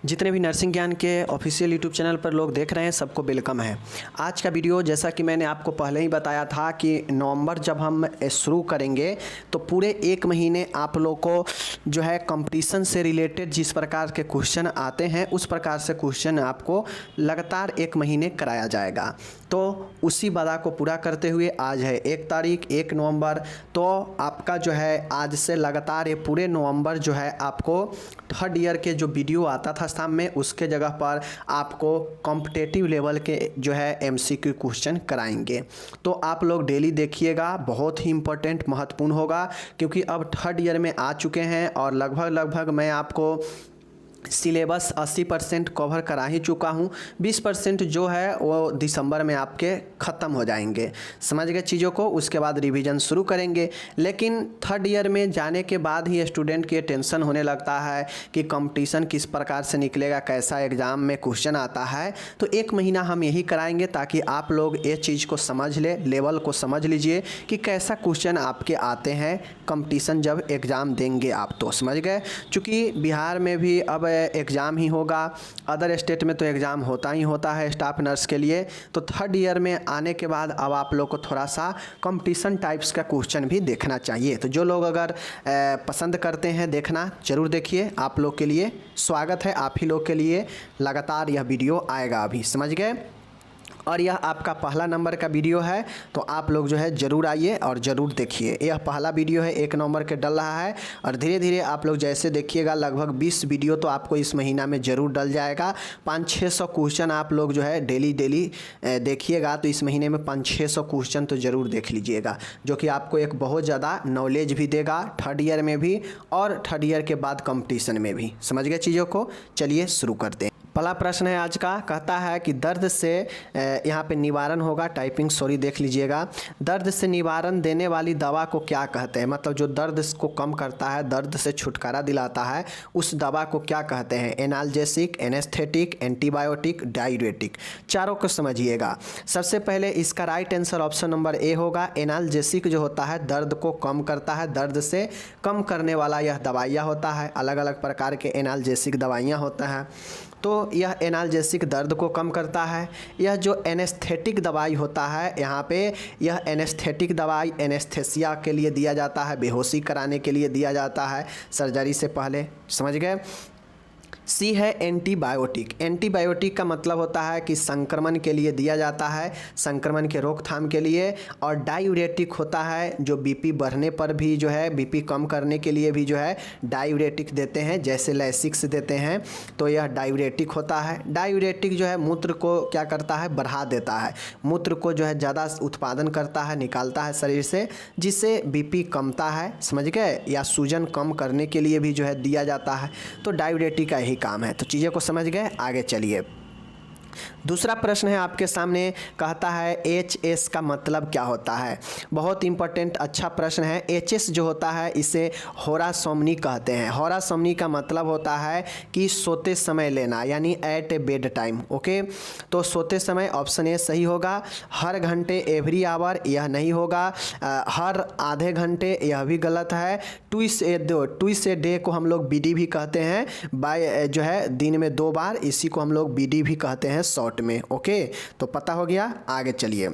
जितने भी नर्सिंग ज्ञान के ऑफिशियल यूट्यूब चैनल पर लोग देख रहे हैं सबको वेलकम है। आज का वीडियो जैसा कि मैंने आपको पहले ही बताया था कि नवंबर जब हम शुरू करेंगे तो पूरे एक महीने आप लोग को जो है कंपटीशन से रिलेटेड जिस प्रकार के क्वेश्चन आते हैं उस प्रकार से क्वेश्चन आपको लगातार एक महीने कराया जाएगा। तो उसी वादा को पूरा करते हुए आज है 1 तारीख 1 नवंबर, तो आपका जो है आज से लगातार ये पूरे नवंबर जो है आपको थर्ड ईयर के जो वीडियो आता था शाम में उसके जगह पर आपको कॉम्पिटिटिव लेवल के जो है एमसीक्यू क्वेश्चन कराएंगे। तो आप लोग डेली देखिएगा, बहुत ही इम्पोर्टेंट महत्वपूर्ण होगा क्योंकि अब थर्ड ईयर में आ चुके हैं और लगभग मैं आपको सिलेबस 80% कवर करा ही चुका हूँ। 20% जो है वो दिसंबर में आपके ख़त्म हो जाएंगे। समझ गए चीज़ों को, उसके बाद रिवीजन शुरू करेंगे। लेकिन थर्ड ईयर में जाने के बाद ही स्टूडेंट की टेंशन होने लगता है कि कंपटीशन किस प्रकार से निकलेगा, कैसा एग्ज़ाम में क्वेश्चन आता है। तो एक महीना हम यही कराएंगे ताकि आप लोग ये चीज़ को समझ ले, लेवल को समझ लीजिए कि कैसा क्वेश्चन आपके आते हैं कंपटीशन जब एग्ज़ाम देंगे आप। तो समझ गए, चूँकि बिहार में भी अब एग्ज़ाम ही होगा, अदर स्टेट में तो एग्ज़ाम होता ही होता है स्टाफ नर्स के लिए। तो थर्ड ईयर में आने के बाद अब आप लोग को थोड़ा सा कंपटीशन टाइप्स का क्वेश्चन भी देखना चाहिए। तो जो लोग अगर पसंद करते हैं देखना ज़रूर देखिए, आप लोग के लिए स्वागत है, आप ही लोग के लिए लगातार यह वीडियो आएगा अभी। समझ गए, और यह आपका पहला नंबर का वीडियो है तो आप लोग जो है ज़रूर आइए और ज़रूर देखिए। यह पहला वीडियो है, 1 नवंबर के डल रहा है और धीरे धीरे आप लोग जैसे देखिएगा लगभग 20 वीडियो तो आपको इस महीना में ज़रूर डल जाएगा। 500-600 क्वेश्चन आप लोग जो है डेली देखिएगा। तो इस महीने में 500-600 क्वेश्चन तो ज़रूर देख लीजिएगा, जो कि आपको एक बहुत ज़्यादा नॉलेज भी देगा थर्ड ईयर में भी और थर्ड ईयर के बाद कंपटीशन में भी। समझ गए चीज़ों को, चलिए शुरू करते हैं। पहला प्रश्न है आज का, कहता है कि दर्द से यहाँ पे निवारण होगा, टाइपिंग सॉरी देख लीजिएगा। दर्द से निवारण देने वाली दवा को क्या कहते हैं, मतलब जो दर्द को कम करता है, दर्द से छुटकारा दिलाता है, उस दवा को क्या कहते हैं। Analgesic, anaesthetic, antibiotic, diuretic. चारों को समझिएगा। सबसे पहले इसका right answer option number A होगा। एनाल्जेसिक जो होता है दर्द को कम करता है, दर्द से कम करने वाला यह दवाइयाँ होता है। अलग अलग प्रकार के एनाल्जेसिक दवाइयाँ होता है, तो यह एनाल्जेसिक दर्द को कम करता है। यह जो एनेस्थेटिक दवाई होता है यहाँ पे, यह एनेस्थेटिक दवाई एनेस्थेसिया के लिए दिया जाता है, बेहोशी कराने के लिए दिया जाता है सर्जरी से पहले। समझ गए। सी है एंटीबायोटिक। एंटीबायोटिक का मतलब होता है कि संक्रमण के लिए दिया जाता है, संक्रमण के रोकथाम के लिए। और डायूरेटिक होता है जो बीपी बढ़ने पर भी जो है, बीपी कम करने के लिए भी जो है डायूरेटिक देते हैं, जैसे लैसिक्स देते हैं, तो यह डायूरेटिक होता है। डायूरेटिक जो है मूत्र को क्या करता है, बढ़ा देता है, मूत्र को जो है ज़्यादा उत्पादन करता है, निकालता है शरीर से, जिससे बीपी कमता है। समझ गए, या सूजन कम करने के लिए भी जो है दिया जाता है। तो डायूरेटिक का यही काम है। तो चीज़ें को समझ गए, आगे चलिए। दूसरा प्रश्न है आपके सामने, कहता है HS का मतलब क्या होता है। बहुत इंपॉर्टेंट अच्छा प्रश्न है। HS जो होता है इसे होरासोमनी कहते हैं। होरासोमनी का मतलब होता है कि सोते समय लेना, यानी एट ए बेड टाइम। ओके, तो सोते समय ऑप्शन ए सही होगा। हर घंटे, एवरी आवर, यह नहीं होगा। हर आधे घंटे, यह भी गलत है। ट्विस ए डे को हम लोग BD भी कहते हैं, बाय जो है दिन में 2 बार, इसी को हम लोग BD भी कहते हैं शॉर्ट में। ओके, तो पता हो गया, आगे चलिए।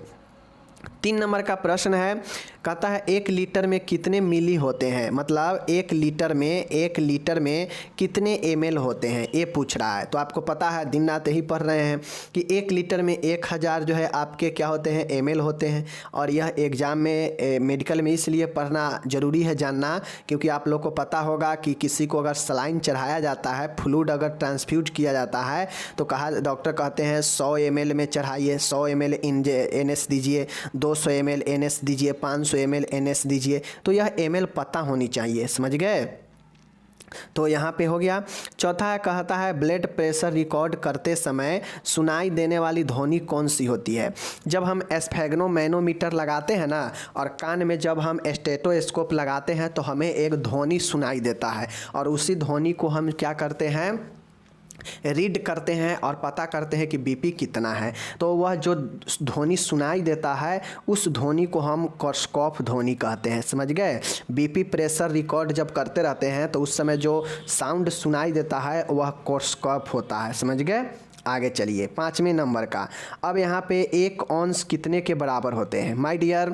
3 नंबर का प्रश्न है, कहता है 1 लीटर में कितने मिली होते हैं, मतलब 1 लीटर में कितने ml होते हैं, ये पूछ रहा है। तो आपको पता है, दिन रात ही पढ़ रहे हैं कि 1 लीटर में 1000 जो है आपके क्या होते हैं, ml होते हैं। और यह एग्ज़ाम में मेडिकल में इसलिए पढ़ना ज़रूरी है जानना, क्योंकि आप लोग को पता होगा कि किसी को अगर सलाइन चढ़ाया जाता है, फ्लूइड अगर ट्रांसफ्यूज किया जाता है, तो डॉक्टर कहते हैं 100 ml में चढ़ाइए, 100 ml NS दीजिए, 200 ml NS दीजिए, 500 ml NS दीजिए। तो यह ml पता होनी चाहिए। समझ गए, तो यहाँ पे हो गया। चौथा है, कहता है ब्लड प्रेशर रिकॉर्ड करते समय सुनाई देने वाली ध्वनि कौन सी होती है। जब हम स्फेग्नोमैनोमीटर लगाते हैं ना, और कान में जब हम स्टेथोस्कोप लगाते हैं तो हमें एक ध्वनि सुनाई देता है, और उसी ध्वनि को हम क्या करते हैं, रीड करते हैं और पता करते हैं कि बीपी कितना है, तो वह जो ध्वनि सुनाई देता है उस ध्वनि को हम कोर्सकॉफ ध्वनि कहते हैं। समझ गए? बीपी प्रेशर रिकॉर्ड जब करते रहते हैं तो उस समय जो साउंड सुनाई देता है वह कोर्सकॉफ होता है। समझ गए? आगे चलिए 5वें नंबर का। अब यहाँ पे 1 औंस कितने के बराबर होते हैं? माय डियर,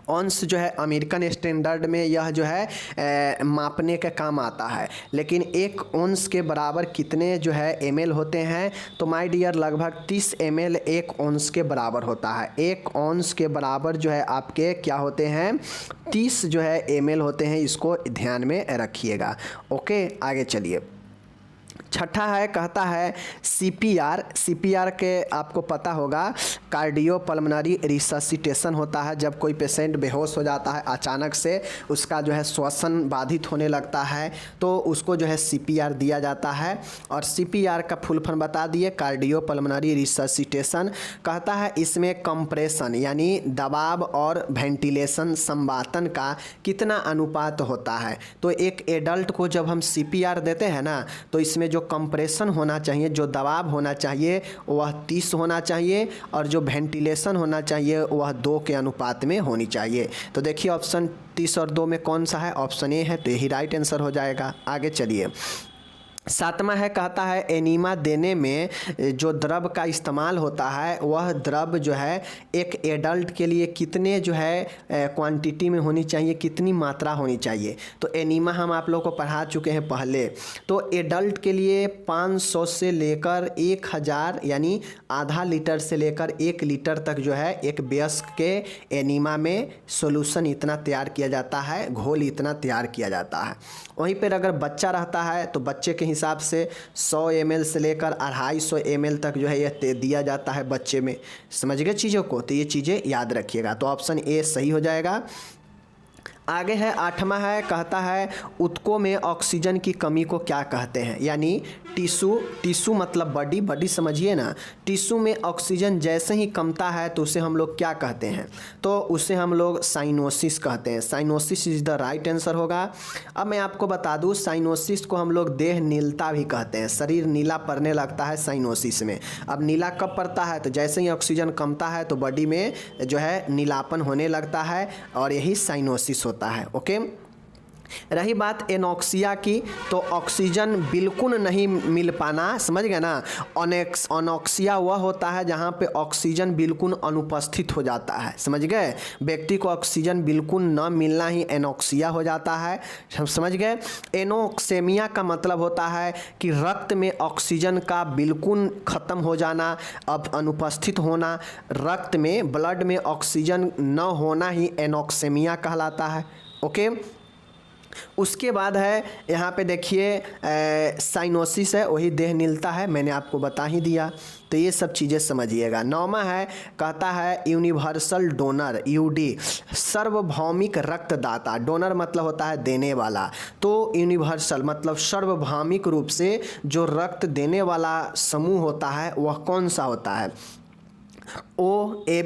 औंस जो है अमेरिकन स्टैंडर्ड में यह जो है मापने के काम आता है, लेकिन 1 औंस के बराबर कितने जो है ml होते हैं? तो माय डियर लगभग 30 ml 1 औंस के बराबर होता है। 1 औंस के बराबर जो है आपके क्या होते हैं? 30 जो है ml होते हैं। इसको ध्यान में रखिएगा। ओके, आगे चलिए। छठा है, कहता है सीपीआर के आपको पता होगा, कार्डियो पल्मोनरी रिससिटेशन होता है। जब कोई पेशेंट बेहोश हो जाता है अचानक से, उसका जो है श्वसन बाधित होने लगता है तो उसको जो है सीपीआर दिया जाता है। और सीपीआर का फुल फॉर्म बता दिए, कार्डियो पल्मोनरी रिससिटेशन। कहता है इसमें कंप्रेशन यानी दबाव और वेंटिलेशन संवातन का कितना अनुपात होता है? तो एक एडल्ट को जब हम सीपीआर देते हैं ना, तो इसमें जो कंप्रेशन होना चाहिए, जो दबाव होना चाहिए वह 30 होना चाहिए, और जो वेंटिलेशन होना चाहिए वह 2 के अनुपात में होनी चाहिए। तो देखिए ऑप्शन 30 और 2 में कौन सा है? ऑप्शन ए है, तो यही राइट आंसर हो जाएगा। आगे चलिए। 7वां है, कहता है एनीमा देने में जो द्रव का इस्तेमाल होता है वह द्रव जो है एक एडल्ट के लिए कितने जो है क्वांटिटी में होनी चाहिए, कितनी मात्रा होनी चाहिए? तो एनीमा हम आप लोगों को पढ़ा चुके हैं पहले। तो एडल्ट के लिए 500 से लेकर 1000 यानी आधा लीटर से लेकर 1 लीटर तक जो है एक वयस्क के एनीमा में सॉल्यूशन इतना तैयार किया जाता है, घोल इतना तैयार किया जाता है। वहीं पर अगर बच्चा रहता है तो बच्चे के हिसाब से 100 ml से लेकर 250 ml तक जो है यह दिया जाता है बच्चे में। समझ गए चीज़ों को? तो ये चीज़ें याद रखिएगा। तो ऑप्शन ए सही हो जाएगा। आगे है 8वां है, कहता है ऊतकों में ऑक्सीजन की कमी को क्या कहते हैं? यानी टिश्यू मतलब बॉडी समझिए ना। टिश्यू में ऑक्सीजन जैसे ही कमता है तो उसे हम लोग क्या कहते हैं? तो उसे हम लोग साइनोसिस कहते हैं। Cyanosis is the right answer होगा। अब मैं आपको बता दूं, साइनोसिस को हम लोग देह नीलता भी कहते हैं। शरीर नीला पड़ने लगता है साइनोसिस में। अब नीला कब पड़ता है? तो जैसे ही ऑक्सीजन कमता है तो बॉडी में जो है नीलापन होने लगता है, और यही साइनोसिस होता है। ओके, रही बात एनोक्सिया की, तो ऑक्सीजन बिल्कुल नहीं मिल पाना, समझ गए ना। अनोक्सिया वह होता है जहाँ पे ऑक्सीजन बिल्कुल अनुपस्थित हो जाता है। समझ गए? व्यक्ति को ऑक्सीजन बिल्कुल न मिलना ही एनोक्सिया हो जाता है। समझ गए? एनोक्सेमिया का मतलब होता है कि रक्त में ऑक्सीजन का बिल्कुल ख़त्म हो जाना, अब अनुपस्थित होना। रक्त में, ब्लड में ऑक्सीजन न होना ही एनोक्सेमिया कहलाता है। ओके, उसके बाद है यहाँ पे देखिए साइनोसिस है, वही देह नीलता है, मैंने आपको बता ही दिया। तो ये सब चीज़ें समझिएगा। 9वां है, कहता है यूनिवर्सल डोनर, यूडी, सार्वभौमिक रक्तदाता। डोनर मतलब होता है देने वाला, तो यूनिवर्सल मतलब सार्वभौमिक रूप से जो रक्त देने वाला समूह होता है वह कौन सा होता है? ओ, ए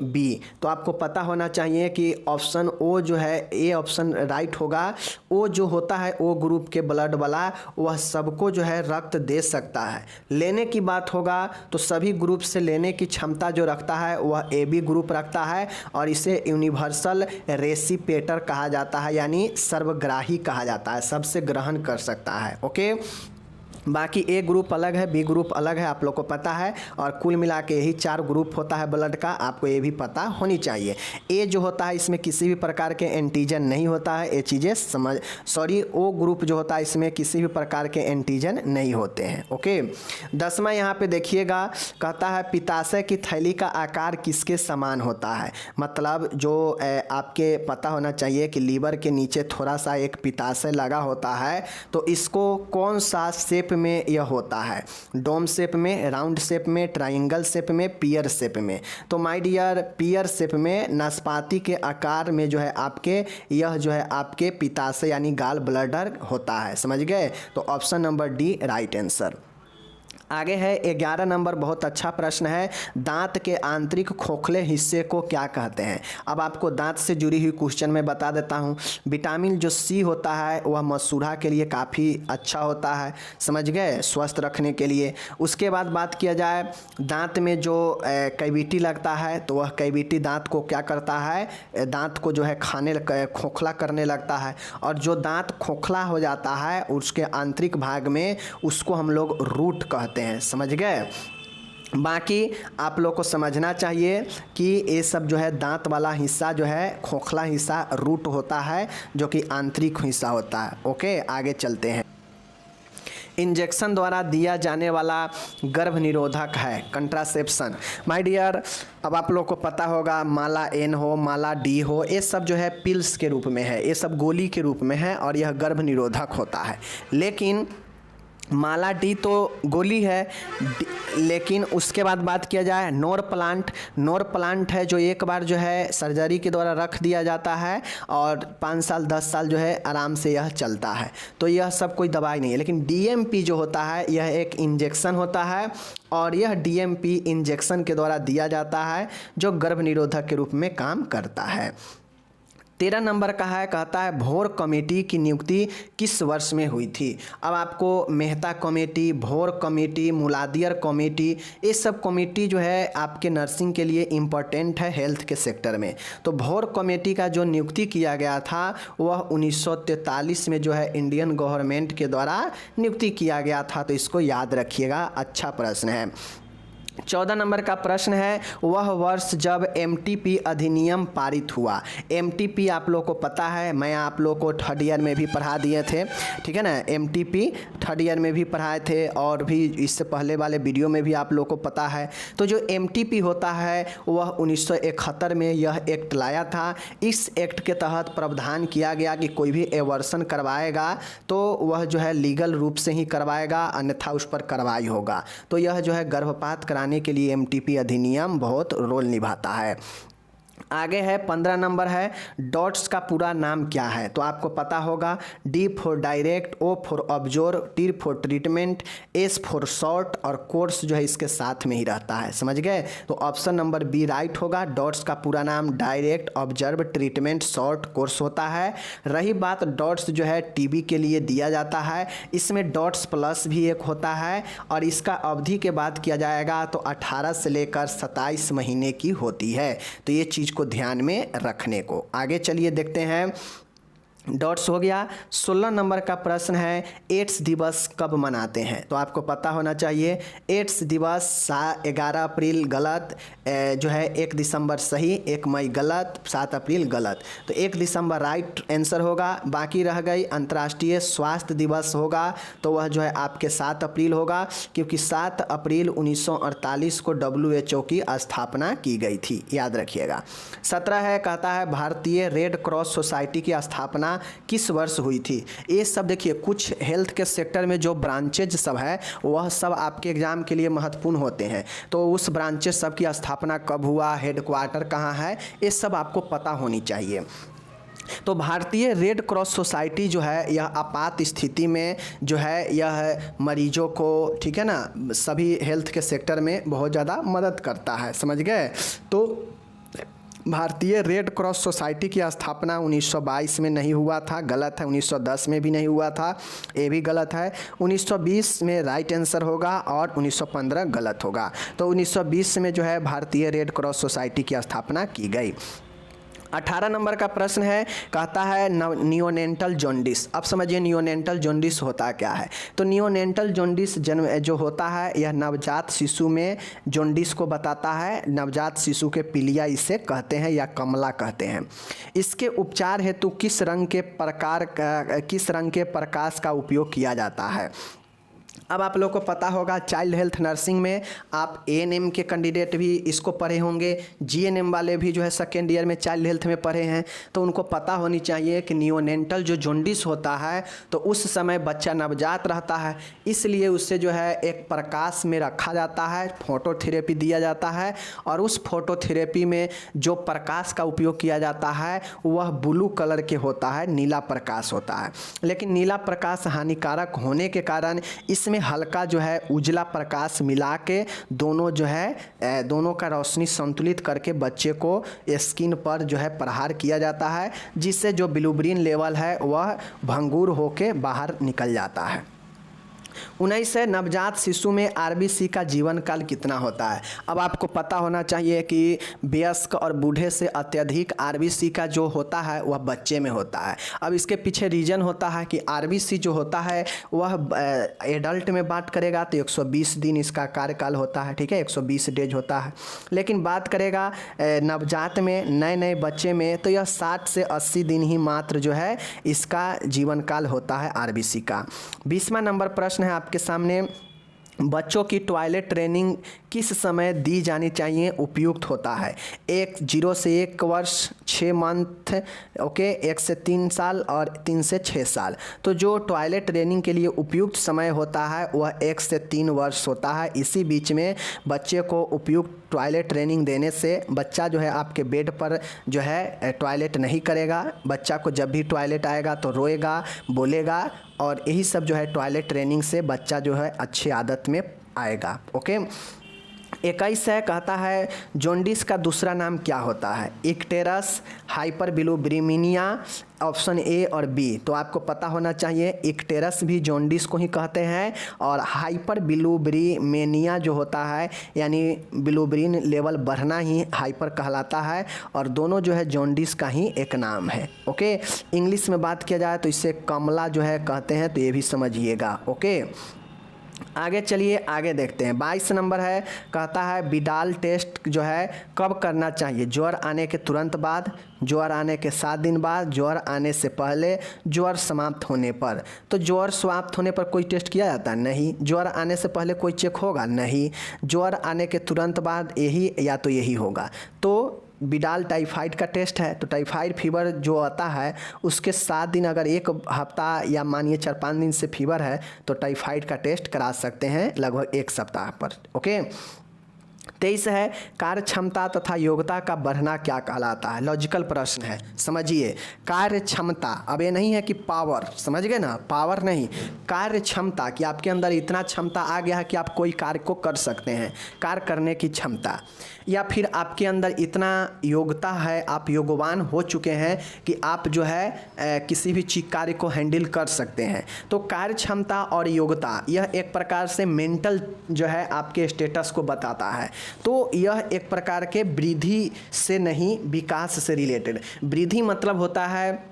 बी। तो आपको पता होना चाहिए कि ऑप्शन ओ जो है, ए ऑप्शन राइट होगा। ओ जो होता है ओ ग्रुप के ब्लड वाला, वह सबको जो है रक्त दे सकता है। लेने की बात होगा तो सभी ग्रुप से लेने की क्षमता जो रखता है वह ए बी ग्रुप रखता है, और इसे यूनिवर्सल रेसिपेटर कहा जाता है, यानी सर्वग्राही कहा जाता है, सबसे ग्रहण कर सकता है। ओके, बाकी ए ग्रुप अलग है, बी ग्रुप अलग है, आप लोग को पता है, और कुल मिला के यही 4 ग्रुप होता है ब्लड का, आपको ये भी पता होनी चाहिए। ए जो होता है इसमें किसी भी प्रकार के एंटीजन नहीं होता है, ये चीज़ें ओ ग्रुप जो होता है इसमें किसी भी प्रकार के एंटीजन नहीं होते हैं। ओके, 10वां यहाँ पे देखिएगा, कहता है पित्ताशय की थैली का आकार किसके समान होता है? मतलब जो आपके पता होना चाहिए कि लीवर के नीचे थोड़ा सा एक पित्ताशय लगा होता है, तो इसको कौन सा शेप में यह होता है? डोम शेप में, राउंड शेप में, ट्रायंगल शेप में, पियर शेप में? तो माय डियर पियर शेप में, नाशपाती के आकार में जो है आपके यह जो है आपके पित्ताशय यानी गाल ब्लैडर होता है। समझ गए? तो option number D right answer. आगे है 11 नंबर, बहुत अच्छा प्रश्न है। दांत के आंतरिक खोखले हिस्से को क्या कहते हैं? अब आपको दांत से जुड़ी हुई क्वेश्चन मैं बता देता हूँ। विटामिन जो सी होता है वह मसूड़ा के लिए काफ़ी अच्छा होता है, समझ गए, स्वस्थ रखने के लिए। उसके बाद बात किया जाए दांत में जो कैविटी लगता है, तो वह कैविटी दांत को क्या करता है, दांत को जो है खोखला करने लगता है। और जो दांत खोखला हो जाता है उसके आंतरिक भाग में, उसको हम लोग रूट कहते हैं, समझ गए। बाकी आप लोग को समझना चाहिए कि ये सब जो है दांत वाला हिस्सा जो है खोखला हिस्सा रूट होता है, जो कि आंतरिक हिस्सा होता है। ओके, आगे चलते हैं। इंजेक्शन द्वारा दिया जाने वाला गर्भ निरोधक है कंट्रासेप्शन। माय डियर, अब आप लोग को पता होगा माला एन हो, माला डी हो, ये सब जो है पिल्स के रूप में है, ये सब गोली के रूप में है और यह गर्भ निरोधक होता है। लेकिन माला डी तो गोली है, लेकिन उसके बाद बात किया जाए नोर प्लांट है जो एक बार जो है सर्जरी के द्वारा रख दिया जाता है और 5 साल 10 साल जो है आराम से यह चलता है। तो यह सब कोई दवाई नहीं है। लेकिन डीएमपी जो होता है यह एक इंजेक्शन होता है और यह डीएमपी इंजेक्शन के द्वारा दिया जाता है, जो गर्भ निरोधक के रूप में काम करता है। 13 नंबर का है, कहता है भोर कमेटी की नियुक्ति किस वर्ष में हुई थी? अब आपको मेहता कमेटी, भोर कमेटी, मुलादियर कमेटी, ये सब कमेटी जो है आपके नर्सिंग के लिए इम्पोर्टेंट है हेल्थ के सेक्टर में। तो भोर कमेटी का जो नियुक्ति किया गया था वह 1943 में जो है इंडियन गवर्नमेंट के द्वारा नियुक्ति किया गया था। तो इसको याद रखिएगा, अच्छा प्रश्न है। 14 नंबर का प्रश्न है, वह वर्ष जब एमटीपी अधिनियम पारित हुआ। एमटीपी आप लोग को पता है, मैं आप लोग को थर्ड ईयर में भी पढ़ा दिए थे, ठीक है ना। एमटीपी थर्ड ईयर में भी पढ़ाए थे और भी इससे पहले वाले वीडियो में भी आप लोग को पता है। तो जो एमटीपी होता है वह 1971 में यह एक्ट लाया था। इस एक्ट के तहत प्रावधान किया गया कि कोई भी एवर्सन करवाएगा तो वह जो है लीगल रूप से ही करवाएगा, अन्यथा उस पर कार्रवाई होगा। तो यह जो है गर्भपात कराने के लिए एमटीपी अधिनियम बहुत रोल निभाता है। आगे है 15 नंबर है, डॉट्स का पूरा नाम क्या है? तो आपको पता होगा, D for direct, O for observe, T for treatment, S for short और कोर्स जो है इसके साथ में ही रहता है, समझ गए। तो ऑप्शन नंबर बी राइट होगा। डॉट्स का पूरा नाम direct, observe, treatment, short, course होता है। रही बात डॉट्स जो है टीबी के लिए दिया जाता है, इसमें डॉट्स प्लस भी एक होता है और इसका अवधि के बाद किया जाएगा तो 18 से लेकर 27 महीने की होती है। तो ये चीज़ को ध्यान में रखने को। आगे चलिए देखते हैं। डॉट्स हो गया। 16 नंबर का प्रश्न है, एड्स दिवस कब मनाते हैं? तो आपको पता होना चाहिए एड्स दिवस 11 अप्रैल गलत, जो है 1 दिसंबर सही, 1 मई गलत, 7 अप्रैल गलत। तो 1 दिसंबर राइट आंसर होगा। बाकी रह गई अंतर्राष्ट्रीय स्वास्थ्य दिवस होगा, तो वह जो है आपके 7 अप्रैल होगा, क्योंकि 7 अप्रैल 1948 को WHO की स्थापना की गई थी, याद रखिएगा। 17 है, कहता है भारतीय रेड क्रॉस सोसाइटी की स्थापना किस वर्ष हुई थी? ये सब देखिए, कुछ हेल्थ के सेक्टर में जो ब्रांचेज सब है वह सब आपके एग्जाम के लिए महत्वपूर्ण होते हैं। तो उस ब्रांचेज सब की स्थापना कब हुआ, हेडक्वार्टर कहाँ है, ये सब आपको पता होनी चाहिए। तो भारतीय रेड क्रॉस सोसाइटी जो है यह आपात स्थिति में जो है यह मरीजों को, ठीक है ना, सभी हेल्थ के सेक्टर में बहुत ज़्यादा मदद करता है, समझ गए। तो भारतीय रेड क्रॉस सोसाइटी की स्थापना 1922 में नहीं हुआ था, गलत है। 1910 में भी नहीं हुआ था, ये भी गलत है। 1920 में राइट आंसर होगा और 1915 गलत होगा। तो 1920 में जो है भारतीय रेड क्रॉस सोसाइटी की स्थापना की गई। 18 नंबर का प्रश्न है, कहता है नियोनेंटल जॉन्डिस। अब समझिए नियोनेंटल जॉन्डिस होता क्या है। तो नियोनेंटल जॉन्डिस जन्म जो होता है यह नवजात शिशु में जॉन्डिस को बताता है। नवजात शिशु के पीलिया इसे कहते हैं या कमला कहते हैं। इसके उपचार हेतु किस रंग के प्रकाश का उपयोग किया जाता है? अब आप लोग को पता होगा चाइल्ड हेल्थ नर्सिंग में आप एएनएम के कैंडिडेट भी इसको पढ़े होंगे, जीएनएम वाले भी जो है सेकेंड ईयर में चाइल्ड हेल्थ में पढ़े हैं। तो उनको पता होनी चाहिए कि नियोनेंटल जो जॉन्डिस होता है तो उस समय बच्चा नवजात रहता है, इसलिए उसे जो है एक प्रकाश में रखा जाता है, फोटोथेरेपी दिया जाता है और उस फोटोथेरेपी में जो प्रकाश का उपयोग किया जाता है वह ब्लू कलर के होता है, नीला प्रकाश होता है। लेकिन नीला प्रकाश हानिकारक होने के कारण इसमें उसमें हल्का जो है उजला प्रकाश मिला के दोनों जो है दोनों का रोशनी संतुलित करके बच्चे को स्किन पर जो है प्रहार किया जाता है, जिससे जो बिलिरुबिन लेवल है वह भंगुर होके बाहर निकल जाता है। 19 है, नवजात शिशु में आरबीसी का जीवन काल कितना होता है। अब आपको पता होना चाहिए कि वयस्क और बूढ़े से अत्यधिक आरबीसी का जो होता है वह बच्चे में होता है। अब इसके पीछे रीज़न होता है कि आरबीसी जो होता है वह एडल्ट में बात करेगा तो 120 दिन इसका कार्यकाल होता है, ठीक है, 120 डेज होता है। लेकिन बात करेगा नवजात में, नए नए बच्चे में, तो यह 60 से 80 दिन ही मात्र जो है इसका जीवन काल होता है आरबीसी का। 20वां नंबर प्रश्न है आपके सामने, बच्चों की टॉयलेट ट्रेनिंग किस समय दी जानी चाहिए उपयुक्त होता है। 0 से 1 वर्ष, 6 मंथ, ओके, 1 से 3 साल और 3 से 6 साल। तो जो टॉयलेट ट्रेनिंग के लिए उपयुक्त समय होता है वह 1 से 3 वर्ष होता है। इसी बीच में बच्चे को उपयुक्त टॉयलेट ट्रेनिंग देने से बच्चा जो है आपके बेड पर जो है टॉयलेट नहीं करेगा। बच्चा को जब भी टॉयलेट आएगा तो रोएगा, बोलेगा, और यही सब जो है टॉयलेट ट्रेनिंग से बच्चा जो है अच्छी आदत में आएगा। ओके। 21 है, कहता है जॉन्डिस का दूसरा नाम क्या होता है। इक्टेरस, हाइपरबिलिरुबिनिया, ऑप्शन ए और बी। तो आपको पता होना चाहिए इक्टेरस भी जॉन्डिस को ही कहते हैं, और हाइपरबिलिरुबिनिया जो होता है यानी बिलिरुबिन लेवल बढ़ना ही हाइपर कहलाता है, और दोनों जो है जॉन्डिस का ही एक नाम है। ओके। इंग्लिश में बात किया जाए तो इसे कमला जो है कहते हैं, तो ये भी समझिएगा। ओके, आगे चलिए, आगे देखते हैं। 22 नंबर है, कहता है विडाल टेस्ट जो है कब करना चाहिए। ज्वर आने के तुरंत बाद, ज्वर आने के 7 दिन बाद, ज्वर आने से पहले, ज्वर समाप्त होने पर। तो ज्वर समाप्त होने पर कोई टेस्ट किया जाता है? नहीं। ज्वर आने से पहले कोई चेक होगा? नहीं। ज्वर आने के तुरंत बाद यही या तो यही होगा। तो विडाल टाइफाइड का टेस्ट है, तो टाइफाइड फीवर जो आता है उसके 7 दिन, अगर 1 हफ्ता या मानिए 4-5 दिन से फीवर है तो टाइफाइड का टेस्ट करा सकते हैं लगभग 1 सप्ताह पर। ओके। 23 है, कार्य क्षमता तथा योग्यता का बढ़ना क्या कहलाता है। लॉजिकल प्रश्न है, समझिए। कार्य क्षमता, अब ये नहीं है कि पावर, समझ गए ना, पावर नहीं, कार्य क्षमता कि आपके अंदर इतना क्षमता आ गया है कि आप कोई कार्य को कर सकते हैं, कार्य करने की क्षमता, या फिर आपके अंदर इतना योग्यता है, आप योग्यवान हो चुके हैं कि आप जो है किसी भी चीज कार्य को हैंडल कर सकते हैं। तो कार्य क्षमता और योग्यता यह एक प्रकार से मेंटल जो है आपके स्टेटस को बताता है। तो यह एक प्रकार के वृद्धि से नहीं, विकास से रिलेटेड। वृद्धि मतलब होता है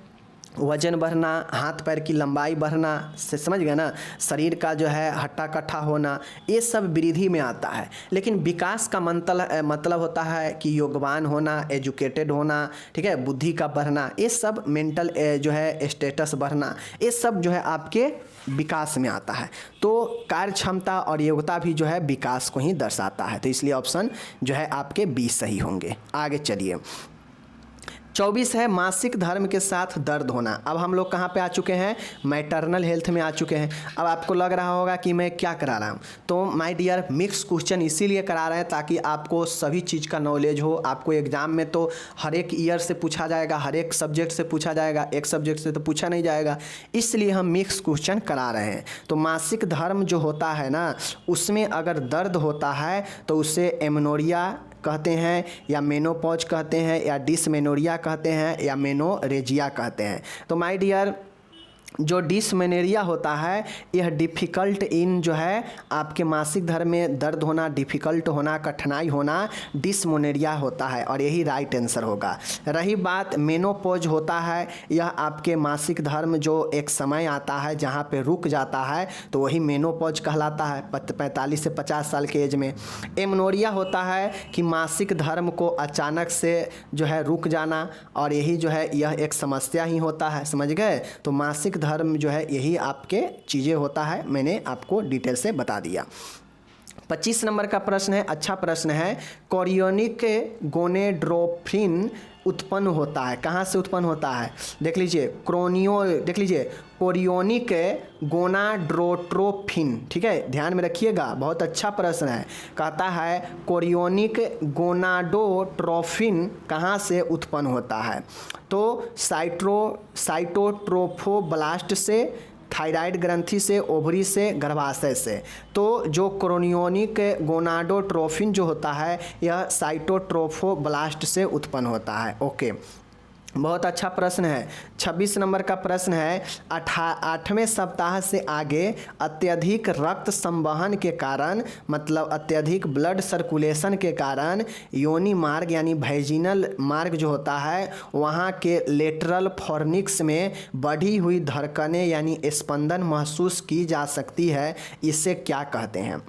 वजन बढ़ना, हाथ पैर की लंबाई बढ़ना, से समझ गए ना, शरीर का जो है हट्टा कट्ठा होना, ये सब वृद्धि में आता है। लेकिन विकास का मतलब होता है कि योग्यवान होना, एजुकेटेड होना, ठीक है, बुद्धि का बढ़ना, ये सब मेंटल जो है स्टेटस बढ़ना, ये सब जो है आपके विकास में आता है। तो कार्य क्षमता और योग्यता भी जो है विकास को ही दर्शाता है। तो इसलिए ऑप्शन जो है आपके 20 सही होंगे। आगे चलिए। 24 है, मासिक धर्म के साथ दर्द होना। अब हम लोग कहाँ पे आ चुके हैं? मैटरनल हेल्थ में आ चुके हैं। अब आपको लग रहा होगा कि मैं क्या करा रहा हूँ, तो माय डियर मिक्स क्वेश्चन इसीलिए करा रहे हैं ताकि आपको सभी चीज़ का नॉलेज हो। आपको एग्जाम में तो हर एक ईयर से पूछा जाएगा, हर एक सब्जेक्ट से पूछा जाएगा, एक सब्जेक्ट से तो पूछा नहीं जाएगा, इसलिए हम मिक्स क्वेश्चन करा रहे हैं। तो मासिक धर्म जो होता है ना, उसमें अगर दर्द होता है तो उसे एमेनोरिया कहते हैं, या मेनोपॉज कहते हैं, या डिसमेनोरिया कहते हैं, या मेनोरेजिया कहते हैं। तो माय डियर जो डिसमेनोरिया होता है यह डिफ़िकल्ट इन जो है आपके मासिक धर्म में दर्द होना, डिफ़िकल्ट होना, कठिनाई होना, डिसमेनोरिया होता है, और यही राइट आंसर होगा। रही बात मेनोपॉज होता है, यह आपके मासिक धर्म जो एक समय आता है जहाँ पे रुक जाता है तो वही मेनोपॉज कहलाता है 45 से 50 साल के एज में। एमेनोरिया होता है कि मासिक धर्म को अचानक से जो है रुक जाना, और यही जो है यह एक समस्या ही होता है, समझ गए। तो मासिक धर्म जो है यही आपके चीज़ें होता है, मैंने आपको डिटेल से बता दिया। 25 नंबर का प्रश्न है, अच्छा प्रश्न है। कोरियोनिक गोनेड्रोफ्रिन उत्पन्न होता है, कहाँ से उत्पन्न होता है? देख लीजिए, देख लीजिए कोरियोनिक गोनाडोट्रोफिन, ठीक है, ध्यान में रखिएगा, बहुत अच्छा प्रश्न है। कहता है कोरियोनिक गोनाडोट्रोफिन कहाँ से उत्पन्न होता है? तो साइटोट्रोफोब्लास्ट से, थायराइड ग्रंथि से, ओवरी से, गर्भाशय से। तो जो क्रोनियोनिक गोनाडोट्रोफिन जो होता है यह साइटोट्रोफोब्लास्ट से उत्पन्न होता है। ओके, बहुत अच्छा प्रश्न है। 26 नंबर का प्रश्न है, 8वें सप्ताह से आगे अत्यधिक रक्त संवहन के कारण, मतलब अत्यधिक ब्लड सर्कुलेशन के कारण योनि मार्ग यानी वैजिनल मार्ग जो होता है वहाँ के लेटरल फॉर्निक्स में बढ़ी हुई धड़कनें यानी स्पंदन महसूस की जा सकती है। इसे क्या कहते हैं?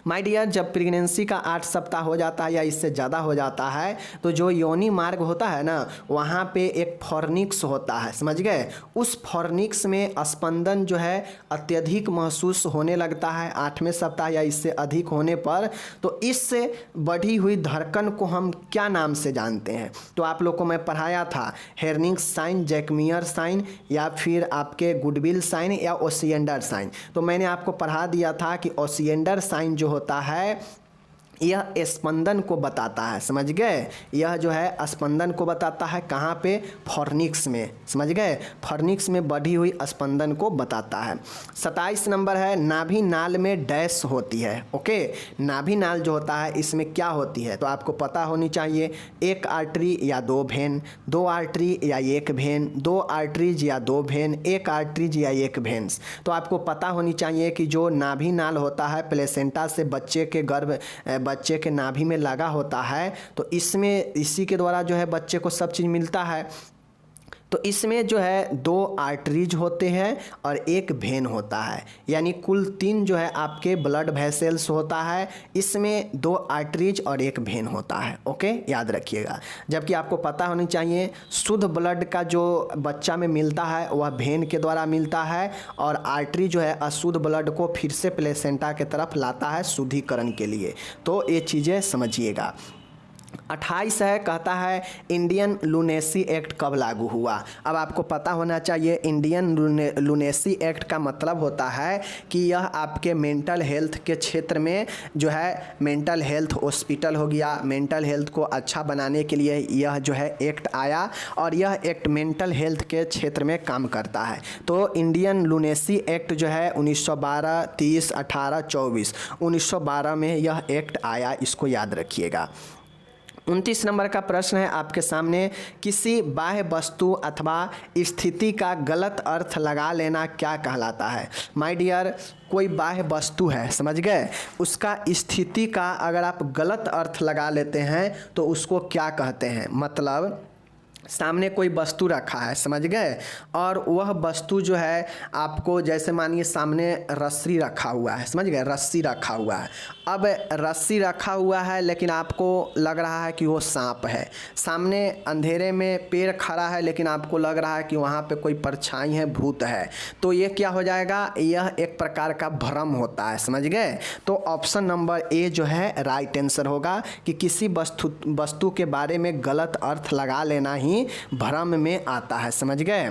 माय डियर, जब प्रेगनेंसी का 8 सप्ताह हो जाता है या इससे ज़्यादा हो जाता है तो जो योनि मार्ग होता है ना वहाँ पे एक फॉर्निक्स होता है, समझ गए। उस फॉर्निक्स में स्पंदन जो है अत्यधिक महसूस होने लगता है 8वें सप्ताह या इससे अधिक होने पर। तो इससे बढ़ी हुई धड़कन को हम क्या नाम से जानते हैं? तो आप लोग को मैं पढ़ाया था, हेर्निक्स साइन, जैकमियर साइन, या फिर आपके गुडविल साइन या ओसिएंडर साइन। तो मैंने आपको पढ़ा दिया था कि ओसिएंडर साइन जो होता है यह स्पंदन को बताता है, समझ गए। यह जो है स्पंदन को बताता है कहाँ पे? फॉर्निक्स में, समझ गए। फॉर्निक्स में बढ़ी हुई स्पंदन को बताता है। 27 नंबर है, नाभि नाल में डैश होती है। ओके, नाभि नाल जो होता है इसमें क्या होती है? तो आपको पता होनी चाहिए, एक आर्टरी या दो भेन, दो आर्टरी या एक भेन, दो आर्टरीज या दो भेन, एक आर्टरीज या एक भेन्स। तो आपको पता होनी चाहिए कि जो नाभि नाल होता है प्लेसेंटा से बच्चे के नाभि में लगा होता है, तो इसमें इसी के द्वारा जो है बच्चे को सब चीज़ मिलता है। तो इसमें जो है दो आर्टरीज होते हैं और एक भेन होता है, यानी कुल 3 जो है आपके ब्लड वेसल्स होता है। इसमें 2 आर्टरीज और एक भेन होता है। ओके, याद रखिएगा। जबकि आपको पता होनी चाहिए शुद्ध ब्लड का जो बच्चा में मिलता है वह भेन के द्वारा मिलता है, और आर्टरी जो है अशुद्ध ब्लड को फिर से प्लेसेंटा के तरफ लाता है शुद्धिकरण के लिए। तो ये चीज़ें समझिएगा। 28 है, कहता है इंडियन लुनेसी एक्ट कब लागू हुआ? अब आपको पता होना चाहिए इंडियन लुनेसी एक्ट का मतलब होता है कि यह आपके मेंटल हेल्थ के क्षेत्र में जो है मेंटल हेल्थ हॉस्पिटल हो गया, मेंटल हेल्थ को अच्छा बनाने के लिए यह जो है एक्ट आया, और यह एक्ट मेंटल हेल्थ के क्षेत्र में काम करता है। तो इंडियन लुनेसी एक्ट जो है 1912, 30, 18, 24, 1912 में यह एक्ट आया, इसको याद रखिएगा। 29 नंबर का प्रश्न है आपके सामने, किसी बाह्य वस्तु अथवा स्थिति का गलत अर्थ लगा लेना क्या कहलाता है? माय डियर, कोई बाह्य वस्तु है, समझ गए, उसका स्थिति का अगर आप गलत अर्थ लगा लेते हैं तो उसको क्या कहते हैं? मतलब सामने कोई वस्तु रखा है, समझ गए, और वह वस्तु जो है आपको, जैसे मानिए सामने रस्सी रखा हुआ है, समझ गए, रस्सी रखा हुआ है। अब रस्सी रखा हुआ है लेकिन आपको लग रहा है कि वो सांप है। सामने अंधेरे में पेड़ खड़ा है लेकिन आपको लग रहा है कि वहाँ पे कोई परछाई है, भूत है। तो ये क्या हो जाएगा? यह एक प्रकार का भ्रम होता है, समझ गए। तो ऑप्शन नंबर ए जो है राइट आंसर होगा कि किसी वस्तु के बारे में गलत अर्थ लगा लेना ही भ्रम में आता है, समझ गए।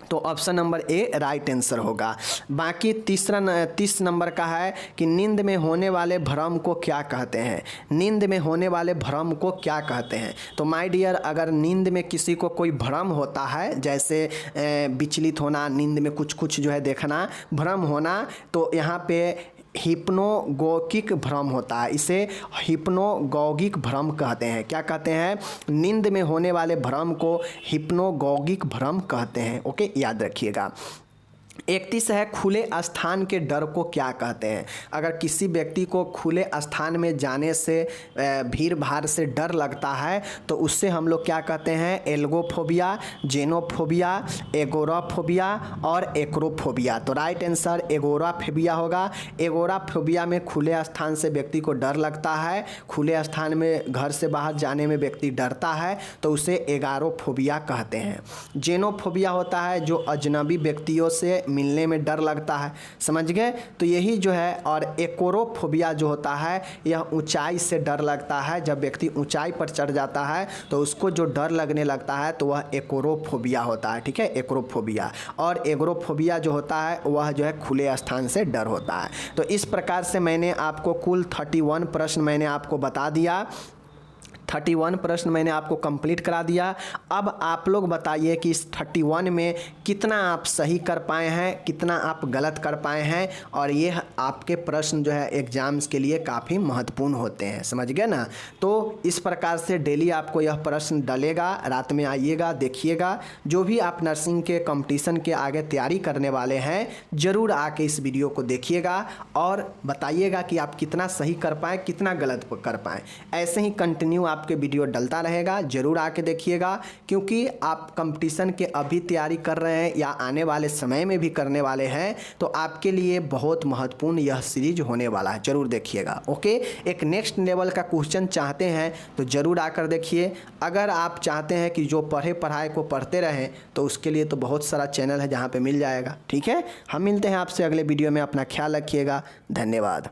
तो option number A right answer होगा। बाकी 30 नंबर का है कि नींद में होने वाले भ्रम को क्या कहते हैं? नींद में होने वाले भ्रम को क्या कहते हैं? तो माय डियर, अगर नींद में किसी को कोई भ्रम होता है, जैसे विचलित होना, नींद में कुछ जो है देखना, भ्रम होना, तो यहाँ पे हिप्नोगोगिक भ्रम होता है। इसे हिप्नोगोगिक भ्रम कहते हैं। क्या कहते हैं? नींद में होने वाले भ्रम को हिप्नोगोगिक भ्रम कहते हैं। ओके, याद रखिएगा। 31 है, खुले स्थान के डर को क्या कहते हैं? अगर किसी व्यक्ति को खुले स्थान में जाने से भीड़ भाड़ से डर लगता है तो उससे हम लोग क्या कहते हैं? एल्गोफोबिया, जेनोफोबिया, एगोराफोबिया और एक्रोफोबिया। तो राइट आंसर एगोराफोबिया होगा। एगोराफोबिया में खुले स्थान से व्यक्ति को डर लगता है, खुले स्थान में घर से बाहर जाने में व्यक्ति डरता है, तो उसे एगारोफोबिया कहते हैं। जेनोफोबिया होता है जो अजनबी व्यक्तियों से मिलने में डर लगता है, समझ गए। तो यही जो है, और एक्रोफोबिया जो होता है यह ऊंचाई से डर लगता है। जब व्यक्ति ऊंचाई पर चढ़ जाता है तो उसको जो डर लगने लगता है तो वह एक्रोफोबिया होता है, ठीक है, एक्रोफोबिया। और एग्रोफोबिया जो होता है वह जो है खुले स्थान से डर होता है। तो इस प्रकार से मैंने आपको कुल 31 प्रश्न मैंने आपको बता दिया। 31 प्रश्न मैंने आपको कंप्लीट करा दिया। अब आप लोग बताइए कि इस 31 में कितना आप सही कर पाए हैं, कितना आप गलत कर पाए हैं, और ये आपके प्रश्न जो है एग्जाम्स के लिए काफ़ी महत्वपूर्ण होते हैं, समझ गए ना। तो इस प्रकार से डेली आपको यह प्रश्न डलेगा, रात में आइएगा, देखिएगा। जो भी आप नर्सिंग के कंपटीशन के आगे तैयारी करने वाले हैं ज़रूर आके इस वीडियो को देखिएगा और बताइएगा कि आप कितना सही कर पाएँ, कितना गलत कर पाएँ। ऐसे ही कंटिन्यू आपके वीडियो डलता रहेगा, ज़रूर आके देखिएगा, क्योंकि आप कंपटीशन के अभी तैयारी कर रहे हैं या आने वाले समय में भी करने वाले हैं, तो आपके लिए बहुत महत्वपूर्ण यह सीरीज होने वाला है, ज़रूर देखिएगा। ओके, एक नेक्स्ट लेवल का क्वेश्चन चाहते हैं तो ज़रूर आकर देखिए। अगर आप चाहते हैं कि जो पढ़ाई को पढ़ते रहें तो उसके लिए तो बहुत सारा चैनल है जहाँ पे मिल जाएगा। ठीक है, हम मिलते हैं आपसे अगले वीडियो में। अपना ख्याल रखिएगा, धन्यवाद।